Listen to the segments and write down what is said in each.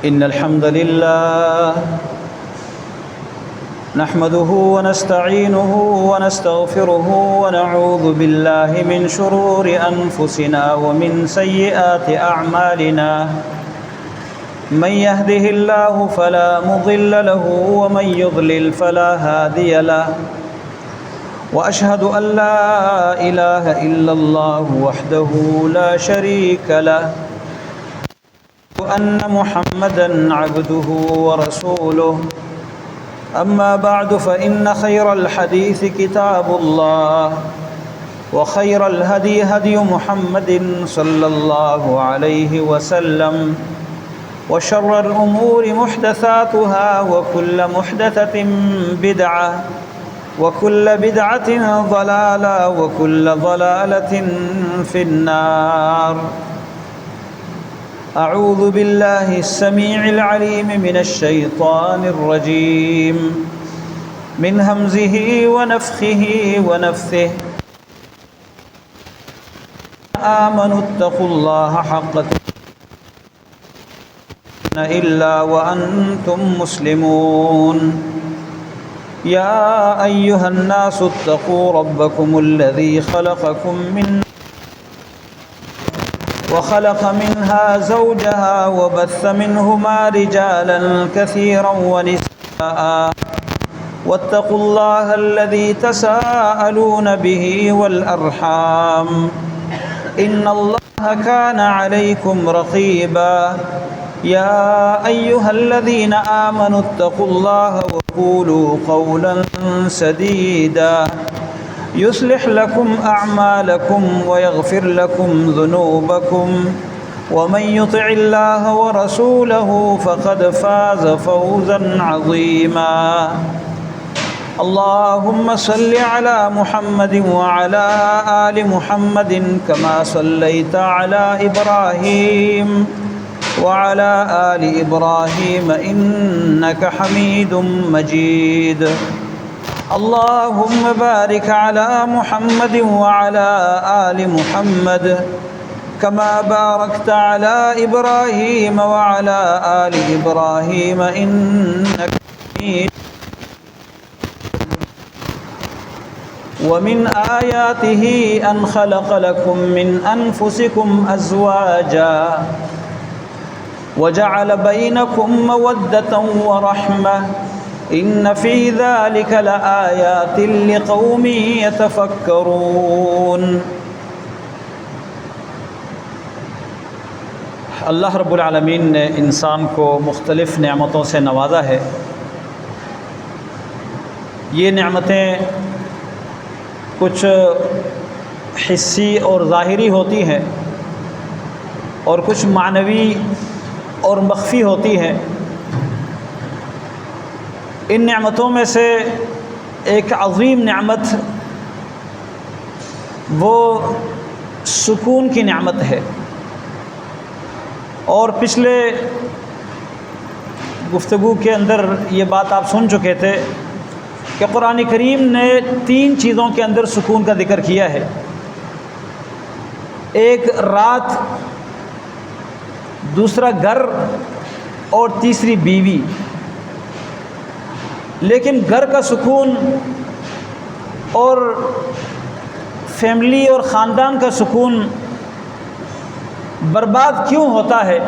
إن الحمد لله نحمده ونستعينه ونستغفره ونعوذ بالله من شرور أنفسنا ومن سيئات أعمالنا من يهده الله فلا مضل له ومن يضلل فلا هادي له وأشهد أن لا إله إلا الله وحده لا شريك له وأن محمدًا عبده ورسوله أما بعد فإن خير الحديث كتاب الله وخير الهدي هدي محمد صلى الله عليه وسلم وشر الأمور محدثاتها وكل محدثة بدعة وكل بدعة ضلالة وكل ضلالة في النار. أعوذ بالله السميع العليم من الشيطان الرجيم من همزه ونفخه ونفثه. آمنوا اتقوا الله حق تقاته إلا وأنتم مسلمون. يا أيها الناس اتقوا ربكم الذي خلقكم من وخلق منها زوجها وبث منهما رجالا كثيرا ونساء واتقوا الله الذي تساءلون به والأرحام إن الله كان عليكم رقيبا. يا أيها الذين آمنوا اتقوا الله وقولوا قولا سديدا يصلح لكم أعمالكم ويغفر لكم ذنوبكم ومن يطع الله ورسوله فقد فاز فوزا عظيما. اللهم صل على محمد وعلى آل محمد كما صليت على إبراهيم وعلى آل إبراهيم إنك حميد مجيد. اللهم بارك على محمد وعلى آل محمد كما باركت على إبراهيم وعلى آل إبراهيم إنك حميد. ومن آياته أن خلق لكم من أنفسكم أزواجا وجعل بينكم مودة ورحمة إن في ذلك لآيات لقوم يتفكرون. اللہ رب العالمین نے انسان کو مختلف نعمتوں سے نوازا ہے. یہ نعمتیں کچھ حسی اور ظاہری ہوتی ہیں اور کچھ معنوی اور مخفی ہوتی ہیں. ان نعمتوں میں سے ایک عظیم نعمت وہ سکون کی نعمت ہے. اور پچھلے گفتگو کے اندر یہ بات آپ سن چکے تھے کہ قرآن کریم نے 3 چیزوں کے اندر سکون کا ذکر کیا ہے. ایک رات، دوسرا گھر اور تیسری بیوی. لیکن گھر کا سکون اور فیملی اور خاندان کا سکون برباد کیوں ہوتا ہے،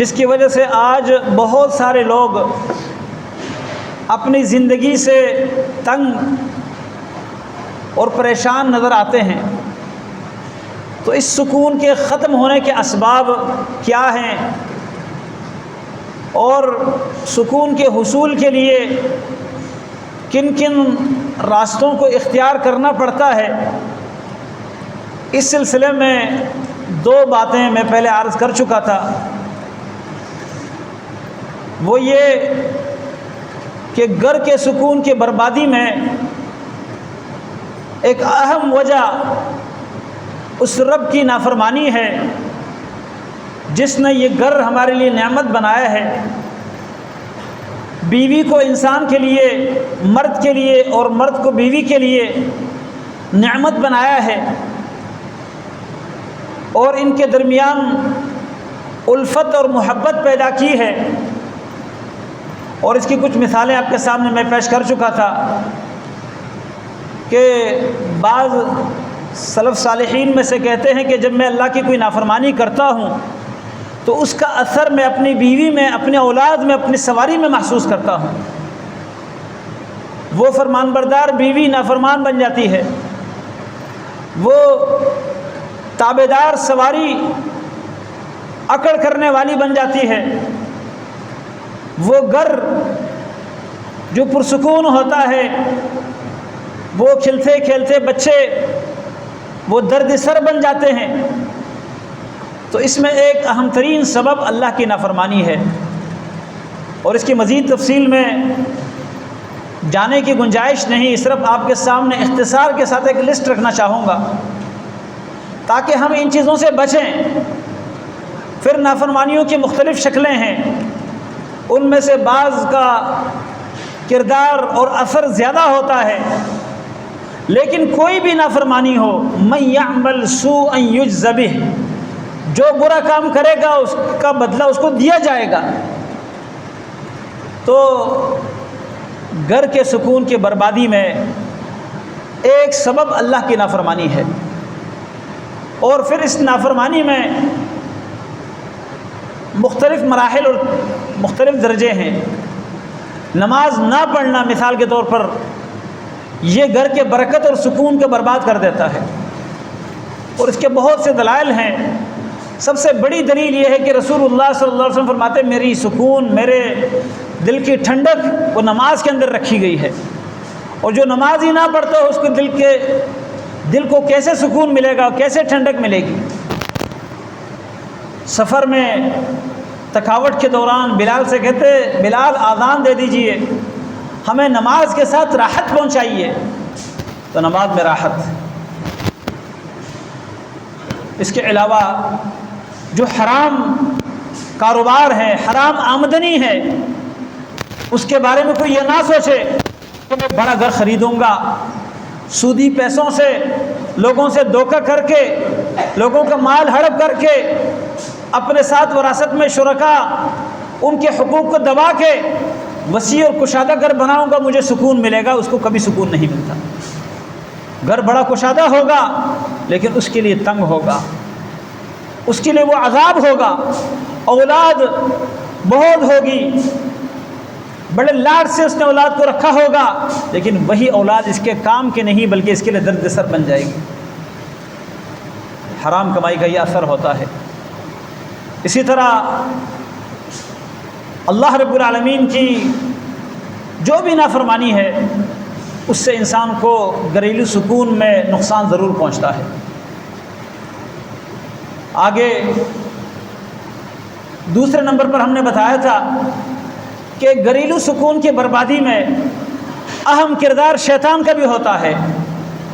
جس کی وجہ سے آج بہت سارے لوگ اپنی زندگی سے تنگ اور پریشان نظر آتے ہیں. تو اس سکون کے ختم ہونے کے اسباب کیا ہیں اور سکون کے حصول کے لیے کن کن راستوں کو اختیار کرنا پڑتا ہے، اس سلسلے میں 2 باتیں میں پہلے عرض کر چکا تھا. وہ یہ کہ گھر کے سکون کی بربادی میں ایک اہم وجہ اس رب کی نافرمانی ہے جس نے یہ گھر ہمارے لیے نعمت بنایا ہے. بیوی کو انسان کے لیے، مرد کے لیے اور مرد کو بیوی کے لیے نعمت بنایا ہے، اور ان کے درمیان الفت اور محبت پیدا کی ہے، اور اس کی کچھ مثالیں آپ کے سامنے میں پیش کر چکا تھا کہ بعض سلف صالحین میں سے کہتے ہیں کہ جب میں اللہ کی کوئی نافرمانی کرتا ہوں تو اس کا اثر میں اپنی بیوی میں، اپنے اولاد میں، اپنی سواری میں محسوس کرتا ہوں۔ وہ فرمان بردار بیوی نافرمان بن جاتی ہے، وہ تابعدار سواری اکڑ کرنے والی بن جاتی ہے، وہ گھر جو پرسکون ہوتا ہے، وہ کھلتے کھیلتے بچے وہ درد سر بن جاتے ہیں۔ تو اس میں ایک اہم ترین سبب اللہ کی نافرمانی ہے، اور اس کی مزید تفصیل میں جانے کی گنجائش نہیں، صرف آپ کے سامنے اختصار کے ساتھ ایک لسٹ رکھنا چاہوں گا تاکہ ہم ان چیزوں سے بچیں۔ پھر نافرمانیوں کی مختلف شکلیں ہیں، ان میں سے بعض کا کردار اور اثر زیادہ ہوتا ہے، لیکن کوئی بھی نافرمانی ہو، من یعمل سوءا یجز بہ، جو برا کام کرے گا اس کا بدلہ اس کو دیا جائے گا۔ تو گھر کے سکون کی بربادی میں ایک سبب اللہ کی نافرمانی ہے، اور پھر اس نافرمانی میں مختلف مراحل اور مختلف درجے ہیں۔ نماز نہ پڑھنا مثال کے طور پر یہ گھر کے برکت اور سکون کو برباد کر دیتا ہے، اور اس کے بہت سے دلائل ہیں۔ سب سے بڑی دلیل یہ ہے کہ رسول اللہ صلی اللہ علیہ وسلم فرماتے ہیں میری سکون، میرے دل کی ٹھنڈک وہ نماز کے اندر رکھی گئی ہے، اور جو نماز ہی نہ پڑھتا ہو اس کے دل کو کیسے سکون ملے گا، کیسے ٹھنڈک ملے گی۔ سفر میں تھکاوٹ کے دوران بلال سے کہتے بلال آذان دے دیجئے، ہمیں نماز کے ساتھ راحت پہنچائیے، تو نماز میں راحت۔ اس کے علاوہ جو حرام کاروبار ہے، حرام آمدنی ہے، اس کے بارے میں کوئی یہ نہ سوچے کہ میں بڑا گھر خریدوں گا، سودی پیسوں سے لوگوں سے دھوکہ کر کے، لوگوں کا مال ہڑپ کر کے، اپنے ساتھ وراثت میں شرکا ان کے حقوق کو دبا کے وسیع اور کشادہ گھر بناؤں گا، مجھے سکون ملے گا۔ اس کو کبھی سکون نہیں ملتا۔ گھر بڑا کشادہ ہوگا لیکن اس کے لیے تنگ ہوگا، اس کے لیے وہ عذاب ہوگا۔ اولاد بہت ہوگی، بڑے لاڈ سے اس نے اولاد کو رکھا ہوگا، لیکن وہی اولاد اس کے کام کے نہیں بلکہ اس کے لیے درد سر بن جائے گی۔ حرام کمائی کا یہ اثر ہوتا ہے۔ اسی طرح اللہ رب العالمین کی جو بھی نافرمانی ہے اس سے انسان کو گھریلو سکون میں نقصان ضرور پہنچتا ہے۔ آگے دوسرے نمبر پر ہم نے بتایا تھا کہ گھریلو سکون کی بربادی میں اہم کردار شیطان کا بھی ہوتا ہے،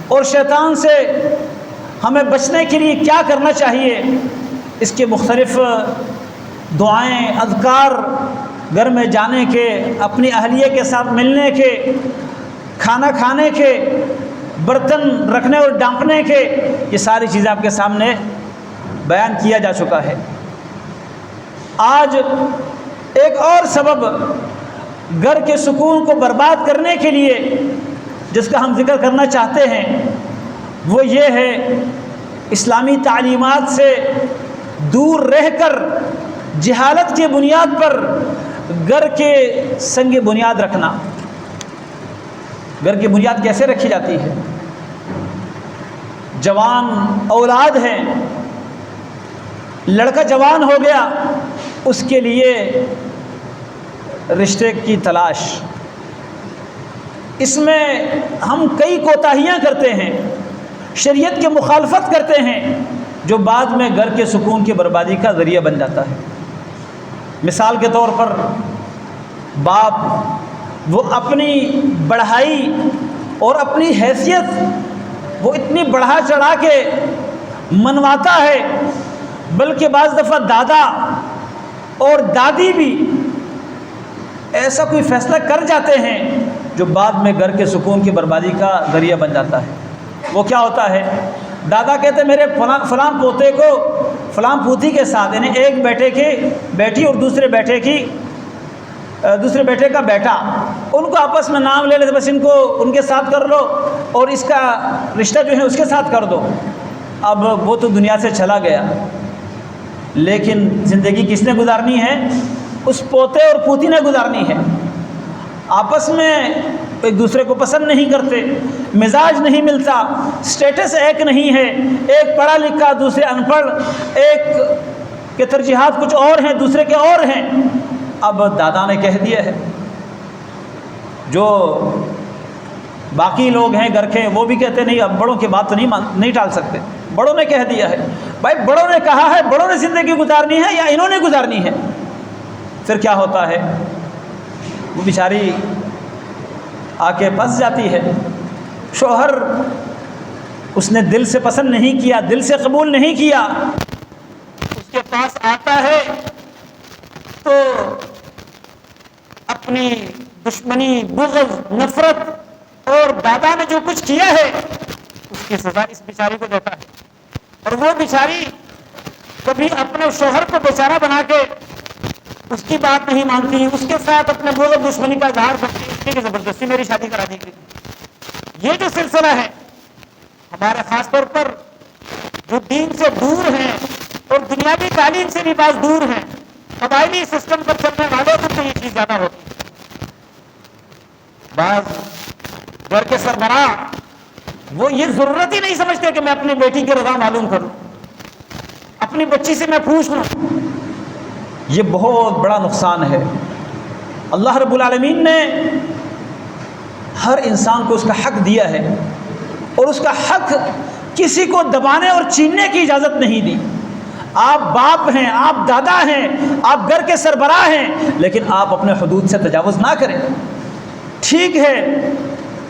اور شیطان سے ہمیں بچنے کے لیے کیا کرنا چاہیے، اس کے مختلف دعائیں، اذکار، گھر میں جانے کے، اپنی اہلیہ کے ساتھ ملنے کے، کھانا کھانے کے، برتن رکھنے اور ڈانپنے کے، یہ ساری چیزیں آپ کے سامنے بیان کیا جا چکا ہے۔ آج ایک اور سبب گھر کے سکون کو برباد کرنے کے لیے جس کا ہم ذکر کرنا چاہتے ہیں وہ یہ ہے اسلامی تعلیمات سے دور رہ کر جہالت کی بنیاد پر گھر کے سنگ بنیاد رکھنا۔ گھر کی بنیاد کیسے رکھی جاتی ہے؟ جوان اولاد ہے، لڑکا جوان ہو گیا، اس کے لیے رشتے کی تلاش، اس میں ہم کئی کوتاہیاں کرتے ہیں، شریعت کی مخالفت کرتے ہیں، جو بعد میں گھر کے سکون کی بربادی کا ذریعہ بن جاتا ہے۔ مثال کے طور پر باپ وہ اپنی بڑھائی اور اپنی حیثیت وہ اتنی بڑھا چڑھا کے منواتا ہے، بلکہ بعض دفعہ دادا اور دادی بھی ایسا کوئی فیصلہ کر جاتے ہیں جو بعد میں گھر کے سکون کی بربادی کا ذریعہ بن جاتا ہے۔ وہ کیا ہوتا ہے؟ دادا کہتے میرے فلاں پوتے کو فلاں پوتی کے ساتھ، یعنی ایک بیٹے کی بیٹی اور دوسرے بیٹے کا بیٹا، ان کو آپس میں نام لے لیتے، بس ان کو ان کے ساتھ کر لو اور اس کا رشتہ جو ہے اس کے ساتھ کر دو۔ اب وہ تو دنیا سے چلا گیا، لیکن زندگی کس نے گزارنی ہے؟ اس پوتے اور پوتی نے گزارنی ہے۔ آپس میں ایک دوسرے کو پسند نہیں کرتے، مزاج نہیں ملتا، سٹیٹس ایک نہیں ہے، ایک پڑھا لکھا دوسرے ان پڑھ، ایک کے ترجیحات کچھ اور ہیں دوسرے کے اور ہیں۔ اب دادا نے کہہ دیا ہے، جو باقی لوگ ہیں گھر کے وہ بھی کہتے نہیں، اب بڑوں کی بات تو نہیں ٹال سکتے، بڑوں نے کہہ دیا ہے۔ بھائی بڑوں نے کہا ہے، بڑوں نے زندگی گزارنی ہے یا انہوں نے گزارنی ہے؟ پھر کیا ہوتا ہے؟ وہ بیچاری آ کے پھنس جاتی ہے۔ شوہر اس نے دل سے پسند نہیں کیا، دل سے قبول نہیں کیا، اس کے پاس آتا ہے تو اپنی دشمنی، بغض، نفرت اور دادا نے جو کچھ کیا ہے اس کی سزا اس بیچاری کو دیتا ہے، اور وہ بیچاری کبھی اپنے شوہر کو بیچارہ بنا کے اس کی بات نہیں مانتی، اس کے ساتھ اپنے بغض دشمنی کا اظہار کرتی ہے، اس کی زبردستی میری شادی کرا دی گئی۔ یہ جو سلسلہ ہے ہمارے خاص طور پر جو دین سے دور ہیں اور دنیاوی تعلیم سے بھی بعض دور ہیں، قبائلی سسٹم پر چلنے والوں کو تو یہ چیز زیادہ ہوتی ہے۔ بعض گھر کے سربراہ وہ یہ ضرورت ہی نہیں سمجھتے کہ میں اپنی بیٹی کی رضا معلوم کروں، اپنی بچی سے میں پوچھ لوں۔ یہ بہت بڑا نقصان ہے۔ اللہ رب العالمین نے ہر انسان کو اس کا حق دیا ہے، اور اس کا حق کسی کو دبانے اور چھیننے کی اجازت نہیں دی۔ آپ باپ ہیں، آپ دادا ہیں، آپ گھر کے سربراہ ہیں، لیکن آپ اپنے حدود سے تجاوز نہ کریں۔ ٹھیک ہے،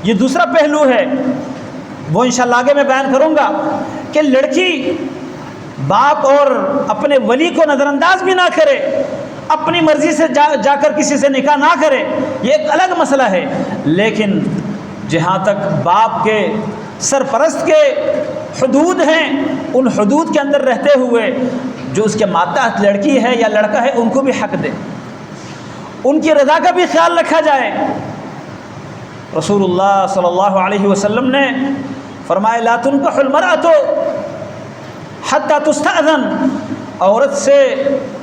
یہ دوسرا پہلو ہے، وہ انشاءاللہ آگے میں بیان کروں گا کہ لڑکی باپ اور اپنے ولی کو نظر انداز بھی نہ کرے، اپنی مرضی سے جا کر کسی سے نکاح نہ کرے، یہ ایک الگ مسئلہ ہے۔ لیکن جہاں تک باپ کے سرپرست کے حدود ہیں، ان حدود کے اندر رہتے ہوئے جو اس کے ماتحت لڑکی ہے یا لڑکا ہے ان کو بھی حق دے، ان کی رضا کا بھی خیال رکھا جائے۔ رسول اللہ صلی اللہ علیہ وسلم نے فرمایا لا تنکح المرأة حتی تستأذن، عورت سے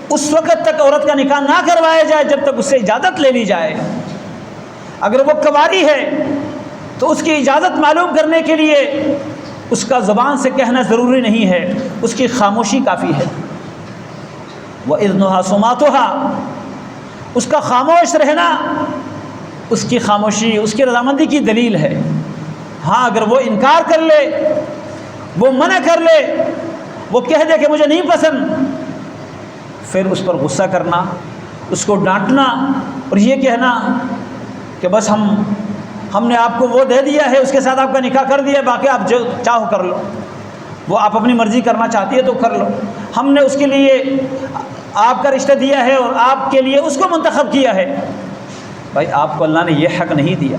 اس وقت تک عورت کا نکاح نہ کروایا جائے جب تک اس سے اجازت لے لی جائے۔ اگر وہ کنواری ہے تو اس کی اجازت معلوم کرنے کے لیے اس کا زبان سے کہنا ضروری نہیں ہے، اس کی خاموشی کافی ہے۔ وَإِذْنُهَا صُمَاتُهَا، اس کا خاموش رہنا، اس کی خاموشی اس کی رضامندی کی دلیل ہے۔ ہاں اگر وہ انکار کر لے، وہ منع کر لے، وہ کہہ دے کہ مجھے نہیں پسند، پھر اس پر غصہ کرنا، اس کو ڈانٹنا اور یہ کہنا کہ بس ہم نے آپ کو وہ دے دیا ہے، اس کے ساتھ آپ کا نکاح کر دیا، باقی آپ جو چاہو کر لو، وہ آپ اپنی مرضی کرنا چاہتی ہے تو کر لو، ہم نے اس کے لیے آپ کا رشتہ دیا ہے اور آپ کے لیے اس کو منتخب کیا ہے۔ بھائی آپ کو اللہ نے یہ حق نہیں دیا،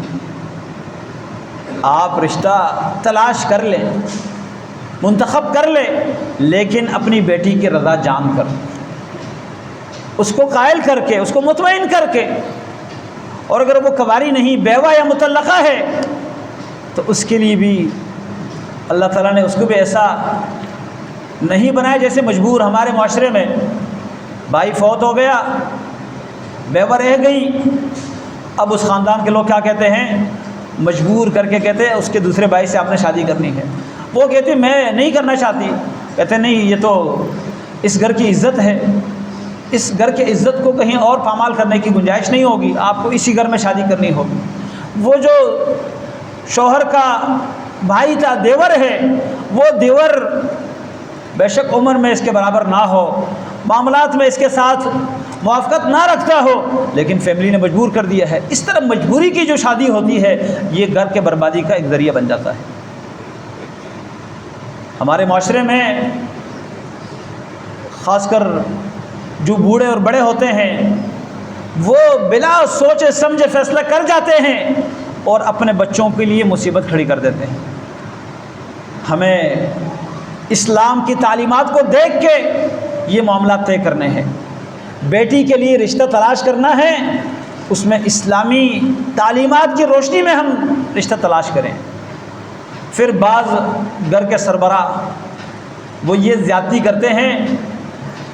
آپ رشتہ تلاش کر لیں، منتخب کر لیں، لیکن اپنی بیٹی کی رضا جان کر، اس کو قائل کر کے، اس کو مطمئن کر کے، اور اگر وہ کنواری نہیں، بیوہ یا مطلقہ ہے تو اس کے لیے بھی اللہ تعالیٰ نے اس کو بھی ایسا نہیں بنایا جیسے مجبور۔ ہمارے معاشرے میں بھائی فوت ہو گیا، بیوہ رہ گئی، اب اس خاندان کے لوگ کیا کہتے ہیں، مجبور کر کے کہتے ہیں اس کے دوسرے بھائی سے آپ نے شادی کرنی ہے۔ وہ کہتے ہیں میں نہیں کرنا چاہتی، کہتے ہیں نہیں یہ تو اس گھر کی عزت ہے، اس گھر کی عزت کو کہیں اور پامال کرنے کی گنجائش نہیں ہوگی، آپ کو اسی گھر میں شادی کرنی ہوگی۔ وہ جو شوہر کا بھائی تھا، دیور ہے، وہ دیور بے شک عمر میں اس کے برابر نہ ہو، معاملات میں اس کے ساتھ موافقت نہ رکھتا ہو، لیکن فیملی نے مجبور کر دیا ہے۔ اس طرح مجبوری کی جو شادی ہوتی ہے یہ گھر کے بربادی کا ایک ذریعہ بن جاتا ہے۔ ہمارے معاشرے میں خاص کر جو بوڑھے اور بڑے ہوتے ہیں وہ بلا سوچ سمجھ فیصلہ کر جاتے ہیں اور اپنے بچوں کے لیے مصیبت کھڑی کر دیتے ہیں۔ ہمیں اسلام کی تعلیمات کو دیکھ کے یہ معاملات طے کرنے ہیں۔ بیٹی کے لیے رشتہ تلاش کرنا ہے، اس میں اسلامی تعلیمات کی روشنی میں ہم رشتہ تلاش کریں۔ پھر بعض گھر کے سربراہ وہ یہ زیادتی کرتے ہیں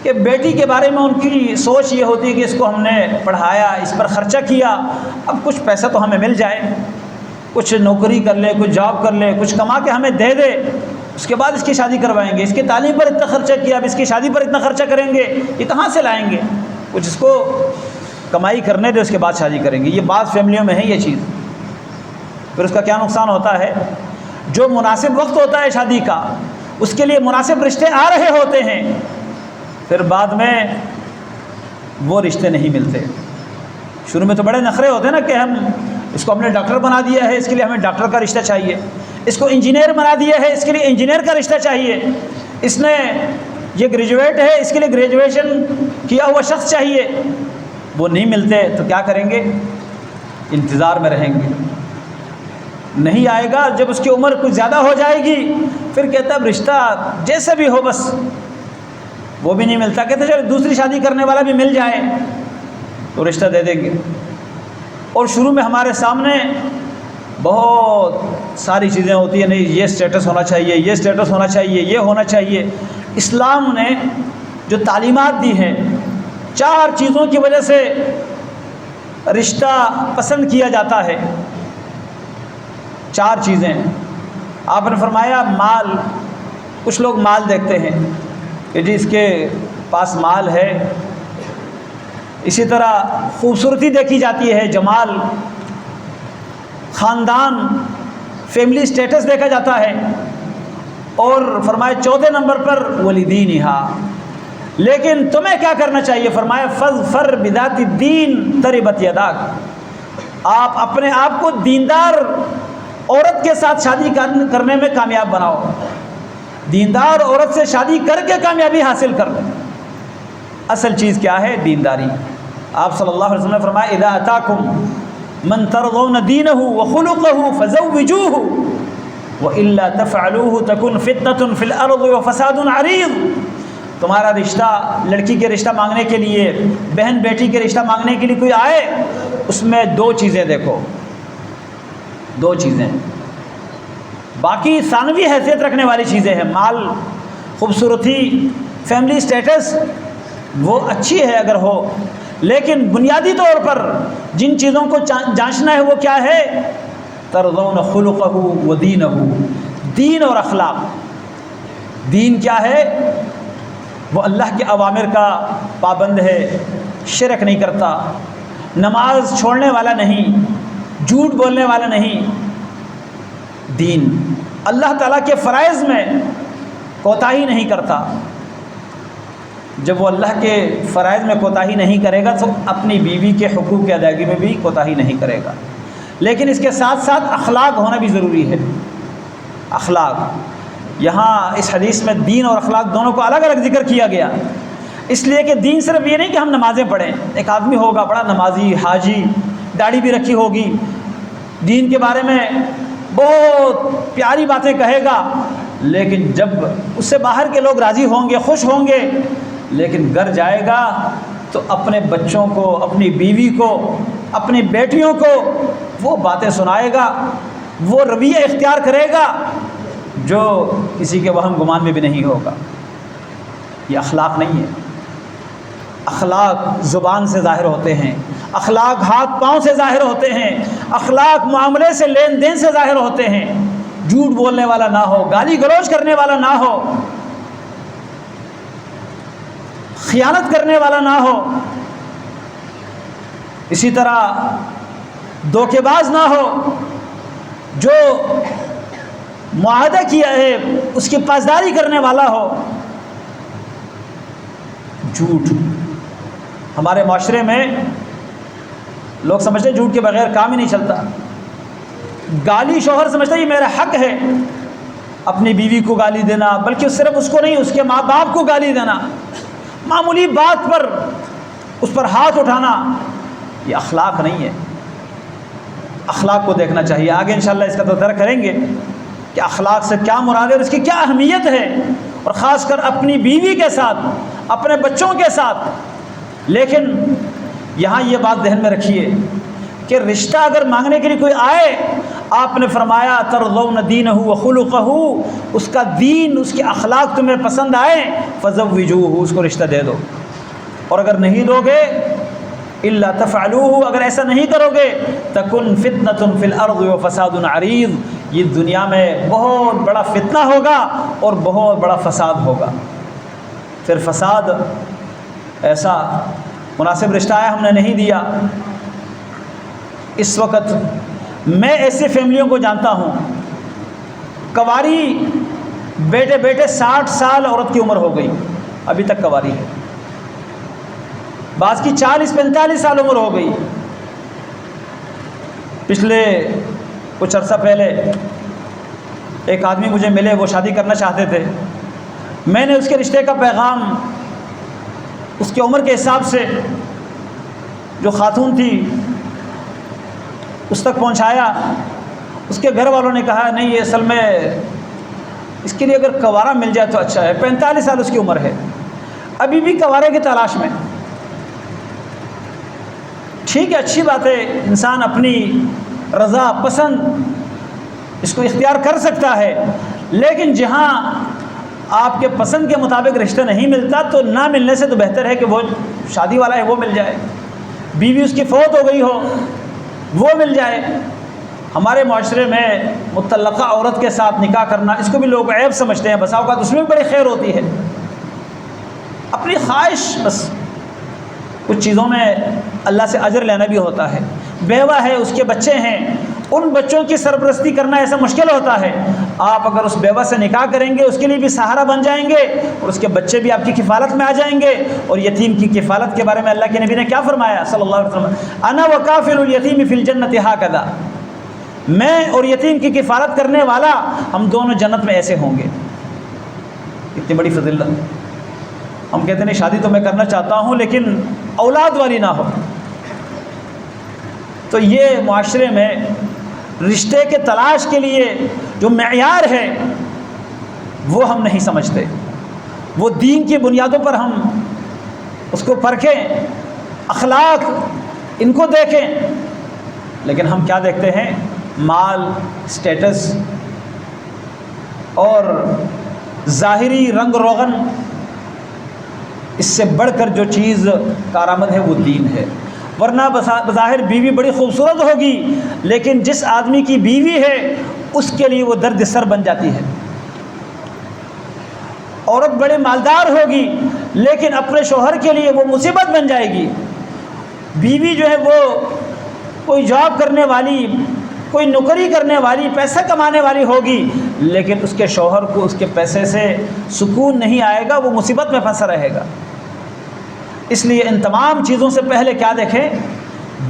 کہ بیٹی کے بارے میں ان کی سوچ یہ ہوتی ہے کہ اس کو ہم نے پڑھایا، اس پر خرچہ کیا، اب کچھ پیسہ تو ہمیں مل جائے، کچھ نوکری کر لے، کچھ جاب کر لے، کچھ کما کے ہمیں دے دے، اس کے بعد اس کی شادی کروائیں گے۔ اس کی تعلیم پر اتنا خرچہ کیا، اب اس کی شادی پر اتنا خرچہ کریں گے، یہ کہاں سے لائیں گے؟ کچھ اس کو کمائی کرنے دے، اس کے بعد شادی کریں گے۔ یہ بعض فیملیوں میں ہے یہ چیز۔ پھر اس کا کیا نقصان ہوتا ہے؟ جو مناسب وقت ہوتا ہے شادی کا، اس کے لیے مناسب رشتے آ رہے ہوتے ہیں، پھر بعد میں وہ رشتے نہیں ملتے۔ شروع میں تو بڑے نخرے ہوتے ہیں نا کہ اس کو ہم نے ڈاکٹر بنا دیا ہے، اس کے لیے ہمیں ڈاکٹر کا رشتہ چاہیے، اس کو انجینئر بنا دیا ہے، اس کے لیے انجینئر کا رشتہ چاہیے، اس نے یہ گریجویٹ ہے، اس کے لیے گریجویشن کیا ہوا شخص چاہیے۔ وہ نہیں ملتے تو کیا کریں گے؟ انتظار میں رہیں گے۔ نہیں آئے گا، جب اس کی عمر کچھ زیادہ ہو جائے گی پھر کہتا ہے رشتہ جیسے بھی ہو بس، وہ بھی نہیں ملتا، کہتے چلو دوسری شادی کرنے والا بھی مل جائے تو رشتہ دے دیں گے۔ اور شروع میں ہمارے سامنے بہت ساری چیزیں ہوتی ہیں، نہیں یہ سٹیٹس ہونا چاہیے، یہ سٹیٹس ہونا چاہیے، یہ ہونا چاہیے۔ اسلام نے جو تعلیمات دی ہیں، 4 چیزوں کی وجہ سے رشتہ پسند کیا جاتا ہے۔ 4 چیزیں آپ نے فرمایا۔ مال، کچھ لوگ مال دیکھتے ہیں کہ جی اس کے پاس مال ہے۔ اسی طرح خوبصورتی دیکھی جاتی ہے، جمال، خاندان، فیملی سٹیٹس دیکھا جاتا ہے۔ اور فرمایا 4 نمبر پر والدینہا، لیکن تمہیں کیا کرنا چاہیے؟ فرمایا فظفر بذات الدین تربت یداک، آپ اپنے آپ کو دیندار عورت کے ساتھ شادی کرنے میں کامیاب بناؤ، دیندار عورت سے شادی کر کے کامیابی حاصل کر۔ اصل چیز کیا ہے؟ دینداری۔ آپ صلی اللہ علیہ وسلم نے فرمایا اذا اتاکم من ترضون دینہ وخلقہ فزوجوہ والا تفعلوہ تکن فتنۃ فی الارض وفساد عریض۔ تمہارا رشتہ، لڑکی کے رشتہ مانگنے کے لیے، بہن بیٹی کے رشتہ مانگنے کے لیے کوئی آئے، اس میں 2 چیزیں دیکھو، 2 چیزیں، باقی ثانوی حیثیت رکھنے والی چیزیں ہیں، مال، خوبصورتی، فیملی سٹیٹس، وہ اچھی ہے اگر ہو، لیکن بنیادی طور پر جن چیزوں کو جانچنا ہے وہ کیا ہے؟ ترضون خلقہ و دینہ، دین اور اخلاق۔ دین کیا ہے؟ وہ اللہ کے اوامر کا پابند ہے، شرک نہیں کرتا، نماز چھوڑنے والا نہیں، جھوٹ بولنے والا نہیں۔ دین اللہ تعالیٰ کے فرائض میں کوتاہی نہیں کرتا۔ جب وہ اللہ کے فرائض میں کوتاہی نہیں کرے گا تو اپنی بیوی کے حقوق کی ادائیگی میں بھی کوتاہی نہیں کرے گا۔ لیکن اس کے ساتھ ساتھ اخلاق ہونا بھی ضروری ہے۔ اخلاق، یہاں اس حدیث میں دین اور اخلاق دونوں کو الگ الگ ذکر کیا گیا، اس لیے کہ دین صرف یہ نہیں کہ ہم نمازیں پڑھیں۔ ایک آدمی ہوگا بڑا نمازی، حاجی، داڑھی بھی رکھی ہوگی، دین کے بارے میں بہت پیاری باتیں کہے گا، لیکن جب اس سے باہر کے لوگ راضی ہوں گے، خوش ہوں گے، لیکن گھر جائے گا تو اپنے بچوں کو، اپنی بیوی کو، اپنی بیٹیوں کو وہ باتیں سنائے گا، وہ رویہ اختیار کرے گا جو کسی کے وہم گمان میں بھی نہیں ہوگا۔ یہ اخلاق نہیں ہے۔ اخلاق زبان سے ظاہر ہوتے ہیں، اخلاق ہاتھ پاؤں سے ظاہر ہوتے ہیں، اخلاق معاملے سے، لین دین سے ظاہر ہوتے ہیں۔ جھوٹ بولنے والا نہ ہو، گالی گلوچ کرنے والا نہ ہو، خیانت کرنے والا نہ ہو، اسی طرح دھوکے باز نہ ہو، جو معاہدہ کیا ہے اس کی پاسداری کرنے والا ہو۔ جھوٹ ہمارے معاشرے میں لوگ سمجھتے ہیں جھوٹ کے بغیر کام ہی نہیں چلتا۔ گالی شوہر سمجھتا ہے یہ میرا حق ہے، اپنی بیوی کو گالی دینا، بلکہ صرف اس کو نہیں، اس کے ماں باپ کو گالی دینا، معمولی بات پر اس پر ہاتھ اٹھانا، یہ اخلاق نہیں ہے۔ اخلاق کو دیکھنا چاہیے۔ آگے انشاءاللہ اس کا تذکرہ کریں گے کہ اخلاق سے کیا مراد ہے اور اس کی کیا اہمیت ہے، اور خاص کر اپنی بیوی کے ساتھ، اپنے بچوں کے ساتھ۔ لیکن یہاں یہ بات ذہن میں رکھیے کہ رشتہ اگر مانگنے کے لیے کوئی آئے، آپ نے فرمایا ترضون دینہ و خلقہ، اس کا دین، اس کے اخلاق تمہیں پسند آئے، فزوجوہ، اس کو رشتہ دے دو۔ اور اگر نہیں دو گے، الا تفعلوہ، اگر ایسا نہیں کرو گے، تکن فتنۃ فی الارض و فساد عریض، یہ دنیا میں بہت بڑا فتنہ ہوگا اور بہت بڑا فساد ہوگا۔ پھر فساد ایسا مناسب رشتہ ہے، ہم نے نہیں دیا۔ اس وقت میں ایسے فیملیوں کو جانتا ہوں، کنواری بیٹے بیٹے 60 سال عورت کی عمر ہو گئی، ابھی تک کنواری ہے، بعض کی 40-45 سال عمر ہو گئی۔ پچھلے کچھ عرصہ پہلے ایک آدمی مجھے ملے، وہ شادی کرنا چاہتے تھے۔ میں نے اس کے رشتے کا پیغام اس کی عمر کے حساب سے جو خاتون تھی اس تک پہنچایا۔ اس کے گھر والوں نے کہا نہیں، یہ اصل میں اس کے لیے اگر کنوارا مل جائے تو اچھا ہے، 45 سال اس کی عمر ہے، ابھی بھی کنوارے کی تلاش میں۔ ٹھیک ہے، اچھی بات ہے، انسان اپنی رضا پسند اس کو اختیار کر سکتا ہے، لیکن جہاں آپ کے پسند کے مطابق رشتہ نہیں ملتا تو نہ ملنے سے تو بہتر ہے کہ وہ شادی والا ہے وہ مل جائے، بیوی اس کی فوت ہو گئی ہو وہ مل جائے۔ ہمارے معاشرے میں مطلقہ عورت کے ساتھ نکاح کرنا، اس کو بھی لوگ عیب سمجھتے ہیں، بسا اوقات اس میں بھی بڑی خیر ہوتی ہے۔ اپنی خواہش، بس کچھ چیزوں میں اللہ سے اجر لینا بھی ہوتا ہے۔ بیوہ ہے، اس کے بچے ہیں، ان بچوں کی سرپرستی کرنا ایسا مشکل ہوتا ہے۔ آپ اگر اس بیوہ سے نکاح کریں گے، اس کے لیے بھی سہارا بن جائیں گے، اور اس کے بچے بھی آپ کی کفالت میں آ جائیں گے۔ اور یتیم کی کفالت کے بارے میں اللہ کے نبی نے کیا فرمایا صلی اللہ علیہ وسلم؟ انا وکافل الیتیم فی الجنۃ ھکذا، میں اور یتیم کی کفالت کرنے والا، ہم دونوں جنت میں ایسے ہوں گے۔ اتنی بڑی فضیلت۔ ہم کہتے ہیں شادی تو میں کرنا چاہتا ہوں لیکن اولاد والی نہ ہو۔ تو یہ معاشرے میں رشتے کے تلاش کے لیے جو معیار ہے وہ ہم نہیں سمجھتے، وہ دین کی بنیادوں پر ہم اس کو پرکھیں، اخلاق ان کو دیکھیں، لیکن ہم کیا دیکھتے ہیں؟ مال، سٹیٹس اور ظاہری رنگ روغن، اس سے بڑھ کر جو چیز کارآمد ہے وہ دین ہے۔ ورنہ بظاہر بیوی بڑی خوبصورت ہوگی، لیکن جس آدمی کی بیوی ہے اس کے لیے وہ درد سر بن جاتی ہے۔ عورت بڑے مالدار ہوگی لیکن اپنے شوہر کے لیے وہ مصیبت بن جائے گی۔ بیوی جو ہے وہ کوئی جاب کرنے والی، کوئی نوکری کرنے والی، پیسہ کمانے والی ہوگی، لیکن اس کے شوہر کو اس کے پیسے سے سکون نہیں آئے گا، وہ مصیبت میں پھنسا رہے گا۔ اس لیے ان تمام چیزوں سے پہلے کیا دیکھیں؟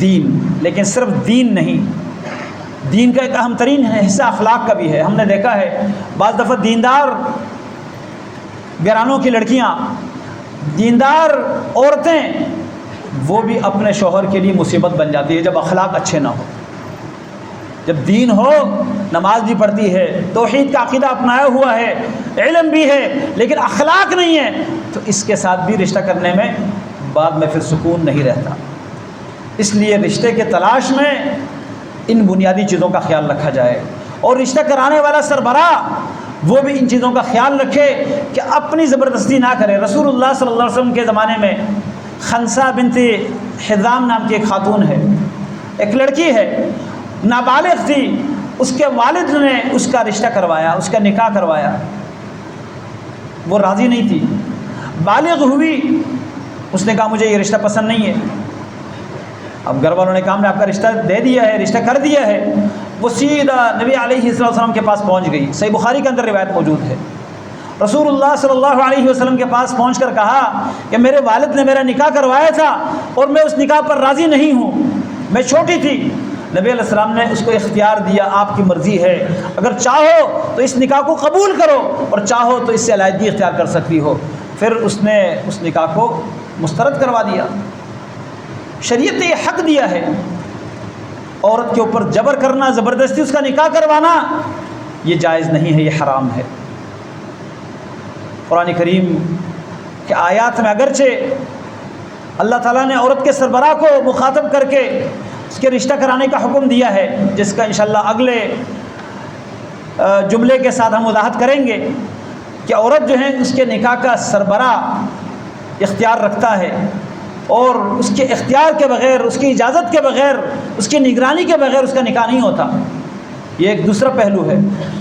دین۔ لیکن صرف دین نہیں، دین کا ایک اہم ترین حصہ اخلاق کا بھی ہے۔ ہم نے دیکھا ہے بعض دفعہ دیندار گھرانوں کی لڑکیاں، دیندار عورتیں، وہ بھی اپنے شوہر کے لیے مصیبت بن جاتی ہے جب اخلاق اچھے نہ ہو۔ جب دین ہو، نماز بھی پڑھتی ہے، توحید کا عقیدہ اپنایا ہوا ہے، علم بھی ہے، لیکن اخلاق نہیں ہے، تو اس کے ساتھ بھی رشتہ کرنے میں بعد میں پھر سکون نہیں رہتا۔ اس لیے رشتے کے تلاش میں ان بنیادی چیزوں کا خیال رکھا جائے، اور رشتہ کرانے والا سربراہ وہ بھی ان چیزوں کا خیال رکھے کہ اپنی زبردستی نہ کرے۔ رسول اللہ صلی اللہ علیہ وسلم کے زمانے میں خنسا بنت حزام نام کی ایک خاتون ہے، ایک لڑکی ہے، نابالغ تھی، اس کے والد نے اس کا رشتہ کروایا، اس کا نکاح کروایا، وہ راضی نہیں تھی۔ بالغ ہوئی، اس نے کہا مجھے یہ رشتہ پسند نہیں ہے۔ اب گھر والوں نے کہا ہم نے آپ کا رشتہ دے دیا ہے، رشتہ کر دیا ہے۔ وہ سیدھا نبی علیہ السلام کے پاس پہنچ گئی، صحیح بخاری کے اندر روایت موجود ہے۔ رسول اللہ صلی اللہ علیہ وسلم کے پاس پہنچ کر کہا کہ میرے والد نے میرا نکاح کروایا تھا اور میں اس نکاح پر راضی نہیں ہوں، میں چھوٹی تھی۔ نبی علیہ السلام نے اس کو اختیار دیا، آپ کی مرضی ہے، اگر چاہو تو اس نکاح کو قبول کرو اور چاہو تو اس سے علیحدگی اختیار کر سکتی ہو۔ پھر اس نے اس نکاح کو مسترد کروا دیا۔ شریعت نے یہ حق دیا ہے، عورت کے اوپر جبر کرنا، زبردستی اس کا نکاح کروانا، یہ جائز نہیں ہے، یہ حرام ہے۔ قرآن کریم کے آیات میں اگرچہ اللہ تعالیٰ نے عورت کے سربراہ کو مخاطب کر کے اس کے رشتہ کرانے کا حکم دیا ہے، جس کا انشاءاللہ اگلے جملے کے ساتھ ہم وضاحت کریں گے کہ عورت جو ہے اس کے نکاح کا سربراہ اختیار رکھتا ہے، اور اس کے اختیار کے بغیر، اس کی اجازت کے بغیر، اس کی نگرانی کے بغیر اس کا نکاح نہیں ہوتا۔ یہ ایک دوسرا پہلو ہے۔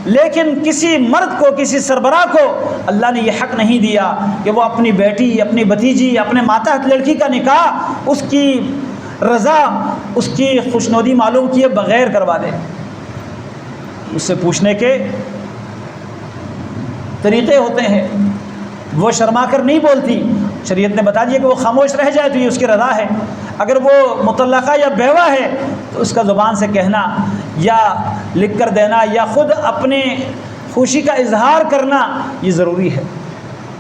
لیکن کسی مرد کو، کسی سربراہ کو اللہ نے یہ حق نہیں دیا کہ وہ اپنی بیٹی، اپنی بھتیجی، اپنے ماتحت لڑکی کا نکاح اس کی رضا، اس کی خوشنودی معلوم کیے بغیر کروا دے۔ اس سے پوچھنے کے طریقے ہوتے ہیں، وہ شرما کر نہیں بولتی، شریعت نے بتا دیا کہ وہ خاموش رہ جائے تو یہ اس کی رضا ہے۔ اگر وہ مطلقہ یا بیوہ ہے تو اس کا زبان سے کہنا یا لکھ کر دینا یا خود اپنے خوشی کا اظہار کرنا یہ ضروری ہے،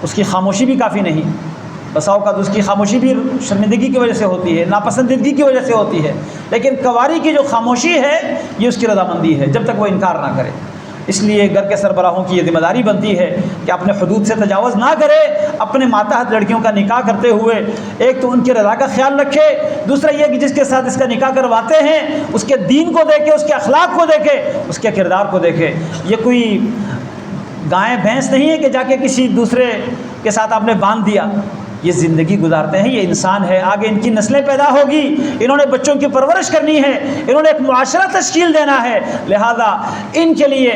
اس کی خاموشی بھی کافی نہیں۔ بسا اوقات اس کی خاموشی بھی شرمندگی کی وجہ سے ہوتی ہے، ناپسندیدگی کی وجہ سے ہوتی ہے، لیکن کنواری کی جو خاموشی ہے یہ اس کی رضامندی ہے جب تک وہ انکار نہ کرے۔ اس لیے گھر کے سربراہوں کی یہ ذمہ داری بنتی ہے کہ اپنے حدود سے تجاوز نہ کرے، اپنے ماتحت لڑکیوں کا نکاح کرتے ہوئے ایک تو ان کی رضا کا خیال رکھے، دوسرا یہ کہ جس کے ساتھ اس کا نکاح کرواتے ہیں اس کے دین کو دیکھے، اس کے اخلاق کو دیکھے، اس کے کردار کو دیکھے۔ یہ کوئی گائے بھینس نہیں ہے کہ جا کے کسی دوسرے کے ساتھ آپ نے باندھ دیا۔ یہ زندگی گزارتے ہیں، یہ انسان ہے، آگے ان کی نسلیں پیدا ہوگی، انہوں نے بچوں کی پرورش کرنی ہے، انہوں نے ایک معاشرہ تشکیل دینا ہے، لہذا ان کے لیے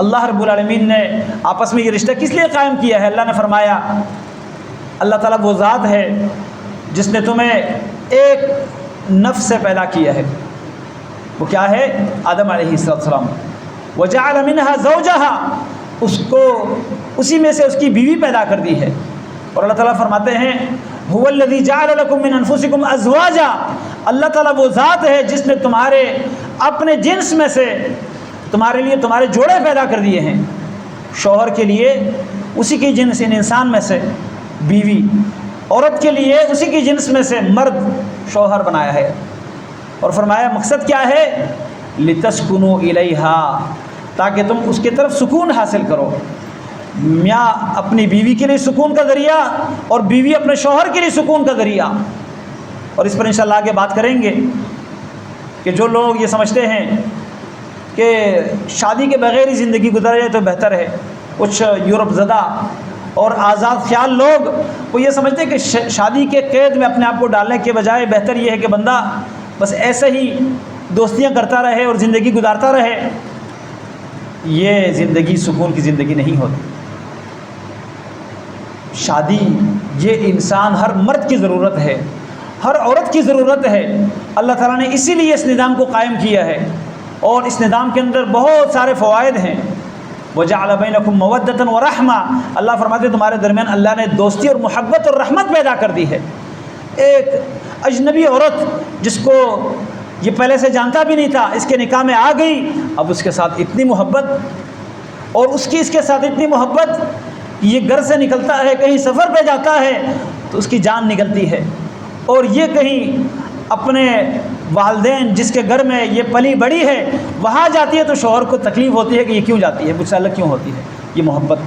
اللہ رب العالمین نے آپس میں یہ رشتہ کس لیے قائم کیا ہے؟ اللہ نے فرمایا اللہ تعالیٰ وہ ذات ہے جس نے تمہیں ایک نفس سے پیدا کیا ہے، وہ کیا ہے؟ آدم علیہ السلام۔ وَجَعَلَ مِنْهَا زَوْجَهَا، اس کو اسی میں سے اس کی بیوی پیدا کر دی ہے۔ اور اللہ تعالیٰ فرماتے ہیں هُوَ الَّذِي جَعَلَ لَكُم مِّنْ أَنفُسِكُمْ أَزْوَاجًا، اللہ تعالیٰ وہ ذات ہے جس نے تمہارے اپنے جنس میں سے تمہارے لیے تمہارے جوڑے پیدا کر دیے ہیں۔ شوہر کے لیے اسی کی جنس ان انسان میں سے بیوی، عورت کے لیے اسی کی جنس میں سے مرد شوہر بنایا ہے، اور فرمایا مقصد کیا ہے؟ لِتَسْكُنُوا إِلَيْهَا، تاکہ تم اس کی طرف سکون حاصل کرو۔ میاں اپنی بیوی کے لیے سکون کا ذریعہ اور بیوی اپنے شوہر کے لیے سکون کا ذریعہ۔ اور اس پر انشاءاللہ آگے بات کریں گے کہ جو لوگ یہ سمجھتے ہیں کہ شادی کے بغیر ہی زندگی گزر جائے تو بہتر ہے، کچھ یورپ زدہ اور آزاد خیال لوگ وہ یہ سمجھتے ہیں کہ شادی کے قید میں اپنے آپ کو ڈالنے کے بجائے بہتر یہ ہے کہ بندہ بس ایسے ہی دوستیاں کرتا رہے اور زندگی گزارتا رہے۔ یہ زندگی سکون کی زندگی نہیں ہوتی۔ شادی یہ انسان، ہر مرد کی ضرورت ہے، ہر عورت کی ضرورت ہے۔ اللہ تعالیٰ نے اسی لیے اس نظام کو قائم کیا ہے، اور اس نظام کے اندر بہت سارے فوائد ہیں۔ وَجَعَلَ بَيْنَكُمْ مَوَدَّةً وَرَحْمَةً، اللہ فرماتے ہیں تمہارے درمیان اللہ نے دوستی اور محبت اور رحمت پیدا کر دی ہے۔ ایک اجنبی عورت جس کو یہ پہلے سے جانتا بھی نہیں تھا، اس کے نکاح میں آ گئی، اب اس کے ساتھ اتنی محبت، اور اس کی اس کے ساتھ اتنی محبت، یہ گھر سے نکلتا ہے، کہیں سفر پہ جاتا ہے تو اس کی جان نکلتی ہے، اور یہ کہیں اپنے والدین جس کے گھر میں یہ پلی بڑی ہے وہاں جاتی ہے تو شوہر کو تکلیف ہوتی ہے کہ یہ کیوں جاتی ہے، مجھ سے الگ کیوں ہوتی ہے۔ یہ محبت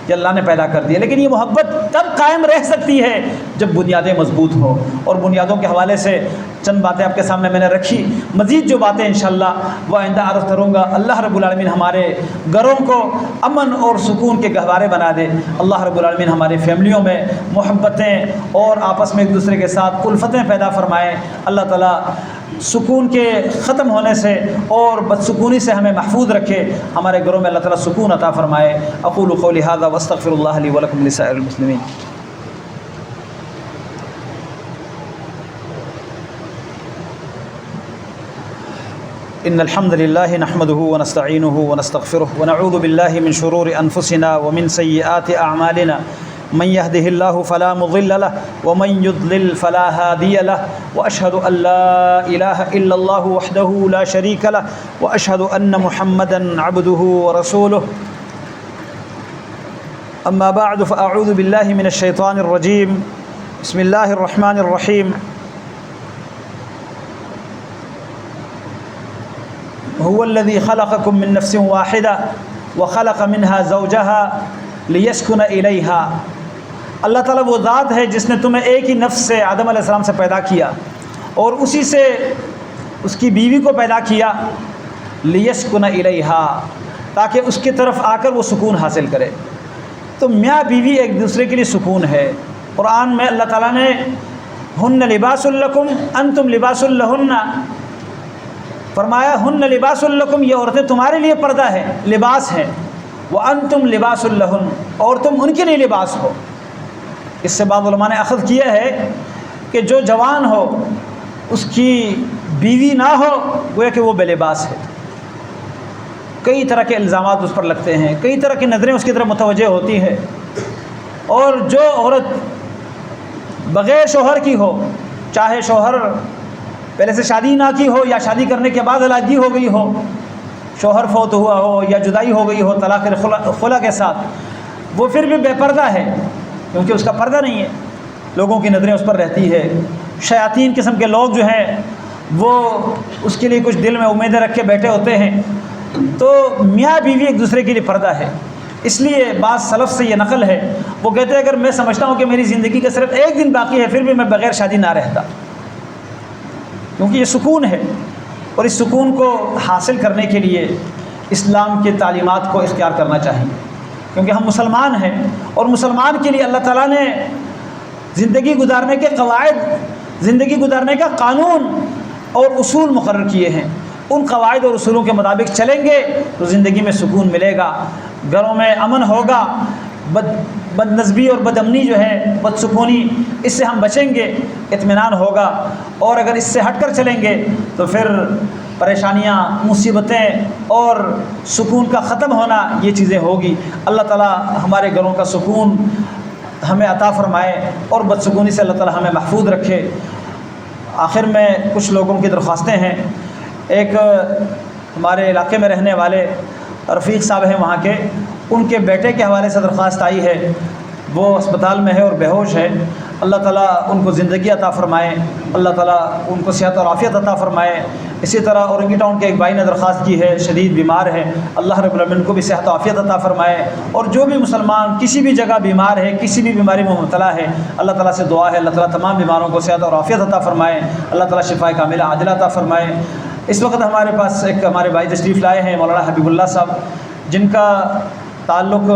یہ اللہ نے پیدا کر دی ہے، لیکن یہ محبت تب قائم رہ سکتی ہے جب بنیادیں مضبوط ہوں، اور بنیادوں کے حوالے سے چند باتیں آپ کے سامنے میں نے رکھی۔ مزید جو باتیں انشاءاللہ وہ آئندہ عرض کروں گا۔ اللہ رب العالمین ہمارے گھروں کو امن اور سکون کے گہوارے بنا دے۔ اللہ رب العالمین ہماری فیملیوں میں محبتیں اور آپس میں ایک دوسرے کے ساتھ الفتیں پیدا فرمائے۔ اللہ تعالیٰ سکون کے ختم ہونے سے اور بدسکونی سے ہمیں محفوظ رکھے، ہمارے گھروں میں اللہ تعالیٰ سکون عطا فرمائے۔ اقول قولی ھذا واستغفر اللہ لی ولکم لسائر المسلمین۔ ان الحمد لله نحمده ونستعينه ونستغفره ونعوذ بالله من شرور انفسنا ومن سيئات اعمالنا، من يهده الله فلا مضل له ومن يضلل فلا هادي له، واشهد ان لا اله الا الله وحده لا شريك له، واشهد ان محمدا عبده ورسوله، اما بعد فاعوذ بالله من الشيطان الرجيم، بسم الله الرحمن الرحيم۔ هو الذي خلقكم من نفس واحدة وخلق منها زوجها ليسكن إليها۔ اللہ تعالیٰ وہ ذات ہے جس نے تمہیں ایک ہی نفس سے آدم علیہ السلام سے پیدا کیا اور اسی سے اس کی بیوی کو پیدا کیا، ليسكن إليها، تاکہ اس کی طرف آ کر وہ سکون حاصل کرے۔ تو میاں بیوی ایک دوسرے کے لیے سکون ہے۔ قرآن میں اللہ تعالیٰ نے ہن لباس لکم انتم لباس لہن فرمایا، ہن لباس لکم، یہ عورتیں تمہارے لیے پردہ ہے، لباس ہے، وانتم لباس لہن، اور تم ان کے لیے لباس ہو۔ اس سے بعض علماء نے اخذ کیا ہے کہ جو جوان ہو اس کی بیوی نہ ہو گویا کہ وہ بے لباس ہے۔ کئی طرح کے الزامات اس پر لگتے ہیں، کئی طرح کی نظریں اس کی طرف متوجہ ہوتی ہیں، اور جو عورت بغیر شوہر کی ہو، چاہے شوہر پہلے سے شادی نہ کی ہو یا شادی کرنے کے بعد علیحدگی ہو گئی ہو، شوہر فوت ہوا ہو یا جدائی ہو گئی ہو طلاق خلا کے ساتھ، وہ پھر بھی بے پردہ ہے، کیونکہ اس کا پردہ نہیں ہے، لوگوں کی نظریں اس پر رہتی ہے، شیاطین قسم کے لوگ جو ہیں وہ اس کے لیے کچھ دل میں امیدیں رکھ کے بیٹھے ہوتے ہیں۔ تو میاں بیوی ایک دوسرے کے لیے پردہ ہے۔ اس لیے بعض سلف سے یہ نقل ہے، وہ کہتے ہیں اگر میں سمجھتا ہوں کہ میری زندگی کا صرف ایک دن باقی ہے پھر بھی میں بغیر شادی نہ رہتا، کیونکہ یہ سکون ہے، اور اس سکون کو حاصل کرنے کے لیے اسلام کی تعلیمات کو اختیار کرنا چاہیے، کیونکہ ہم مسلمان ہیں، اور مسلمان کے لیے اللہ تعالیٰ نے زندگی گزارنے کے قواعد، زندگی گزارنے کا قانون اور اصول مقرر کیے ہیں۔ ان قواعد اور اصولوں کے مطابق چلیں گے تو زندگی میں سکون ملے گا، گھروں میں امن ہوگا، بد نظمی اور بد امنی جو ہے، بد سکونی، اس سے ہم بچیں گے، اطمینان ہوگا۔ اور اگر اس سے ہٹ کر چلیں گے تو پھر پریشانیاں، مصیبتیں اور سکون کا ختم ہونا، یہ چیزیں ہوگی۔ اللہ تعالیٰ ہمارے گھروں کا سکون ہمیں عطا فرمائے اور بدسکونی سے اللہ تعالیٰ ہمیں محفوظ رکھے۔ آخر میں کچھ لوگوں کی درخواستیں ہیں۔ ایک ہمارے علاقے میں رہنے والے رفیق صاحب ہیں وہاں کے، ان کے بیٹے کے حوالے سے درخواست آئی ہے، وہ اسپتال میں ہے اور بے ہوش ہے۔ اللہ تعالیٰ ان کو زندگی عطا فرمائے، اللہ تعالیٰ ان کو صحت اور عافیت عطا فرمائے۔ اسی طرح اورنگی ٹاؤن کے ایک بھائی نے درخواست کی ہے، شدید بیمار ہے، اللہ رب العالمین کو بھی صحت و عافیت عطا فرمائے۔ اور جو بھی مسلمان کسی بھی جگہ بیمار ہے، کسی بھی بیماری میں مبتلا ہے، اللہ تعالیٰ سے دعا ہے اللہ تعالیٰ تمام بیماروں کو صحت اور عافیت عطا فرمائے، اللہ تعالیٰ شفائے کاملہ عاجلہ عطا فرمائے۔ اس وقت ہمارے پاس ایک ہمارے بھائی تشریف لائے ہیں، مولانا حبیب اللہ صاحب، جن کا تعلق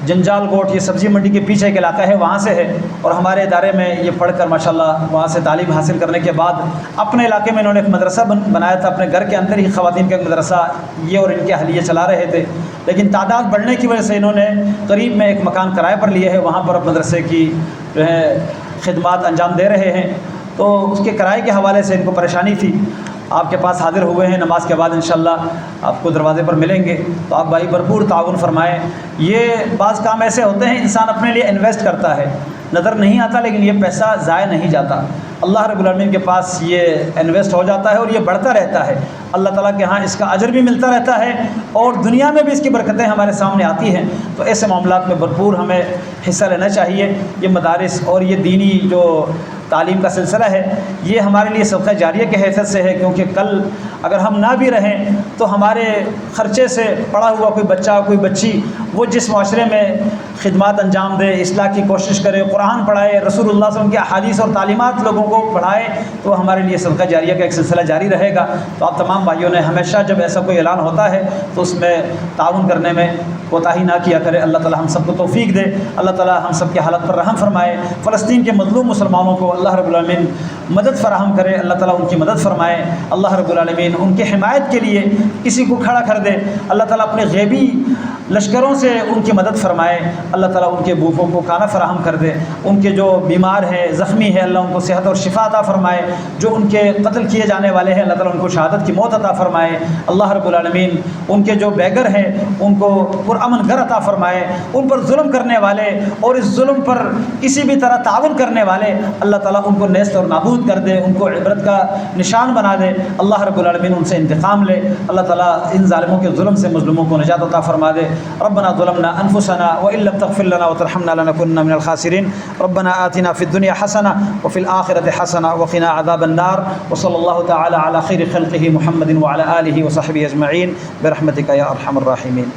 جنجال گوٹ، یہ سبزی منڈی کے پیچھے ایک علاقہ ہے، وہاں سے ہے، اور ہمارے ادارے میں یہ پڑھ کر ماشاءاللہ وہاں سے تعلیم حاصل کرنے کے بعد اپنے علاقے میں انہوں نے ایک مدرسہ بنایا تھا، اپنے گھر کے اندر ہی خواتین کا ایک مدرسہ یہ اور ان کے اہلیہ چلا رہے تھے، لیکن تعداد بڑھنے کی وجہ سے انہوں نے قریب میں ایک مکان کرائے پر لیے ہے، وہاں پر اب مدرسے کی جو ہے خدمات انجام دے رہے ہیں۔ تو اس کے کرائے کے حوالے سے ان کو پریشانی تھی، آپ کے پاس حاضر ہوئے ہیں، نماز کے بعد انشاءاللہ آپ کو دروازے پر ملیں گے، تو آپ بھائی بھرپور تعاون فرمائیں۔ یہ بعض کام ایسے ہوتے ہیں انسان اپنے لیے انویسٹ کرتا ہے، نظر نہیں آتا لیکن یہ پیسہ ضائع نہیں جاتا، اللہ رب العالمین کے پاس یہ انویسٹ ہو جاتا ہے اور یہ بڑھتا رہتا ہے، اللہ تعالیٰ کے ہاں اس کا اجر بھی ملتا رہتا ہے اور دنیا میں بھی اس کی برکتیں ہمارے سامنے آتی ہیں۔ تو ایسے معاملات میں بھرپور ہمیں حصہ لینا چاہیے۔ یہ مدارس اور یہ دینی جو تعلیم کا سلسلہ ہے یہ ہمارے لیے صدقہ جاریہ کے حیثیت سے ہے، کیونکہ کل اگر ہم نہ بھی رہیں تو ہمارے خرچے سے پڑھا ہوا کوئی بچہ کوئی بچی وہ جس معاشرے میں خدمات انجام دے، اصلاح کی کوشش کرے، قرآن پڑھائے، رسول اللہ صلی اللہ علیہ وسلم کی احادیث اور تعلیمات لوگوں کو پڑھائے، تو ہمارے لیے صدقہ جاریہ کا ایک سلسلہ جاری رہے گا۔ تو آپ تمام بھائیوں نے ہمیشہ جب ایسا کوئی اعلان ہوتا ہے تو اس میں تعاون کرنے میں کوتاہی نہ کیا کرے۔ اللہ تعالیٰ ہم سب کو توفیق دے، اللہ تعالیٰ ہم سب کی حالت پر رحم فرمائے، فلسطین کے مظلوم مسلمانوں کو اللہ رب العالمین مدد فراہم کرے، اللہ تعالیٰ ان کی مدد فرمائے، اللہ رب العالمین ان کی حمایت کے لیے کسی کو کھڑا کر دے، اللہ تعالیٰ اپنے غیبی لشکروں سے ان کی مدد فرمائے، اللہ تعالیٰ ان کے بھوکوں کو کھانا فراہم کر دے، ان کے جو بیمار ہیں زخمی ہیں اللہ ان کو صحت اور شفا عطا فرمائے، جو ان کے قتل کیے جانے والے ہیں اللہ تعالیٰ ان کو شہادت کی موت عطا فرمائے، اللہ رب العالمین ان کے جو بے گھر ہیں ان کو پرامن گھر عطا فرمائے، ان پر ظلم کرنے والے اور اس ظلم پر کسی بھی طرح تعاون کرنے والے اللہ تعالیٰ ان کو نیست اور نابود کر دے، ان کو عبرت کا نشان بنا دے، اللہ رب العالمین ان سے انتقام لے، اللہ تعالیٰ ان ظالموں کے ظلم سے مظلوموں کو نجات عطا فرما دے۔ ربنا ظلمنا انفسنا وان لم تغفر لنا وترحمنا لنكونن من الخاسرين ربنا آتنا في الدنيا حسنة وفي الآخرة حسنة وقنا عذاب النار وصلى الله تعالى على خير خلقه محمد وعلى آله وصحبه أجمعين برحمتك يا أرحم الراحمين۔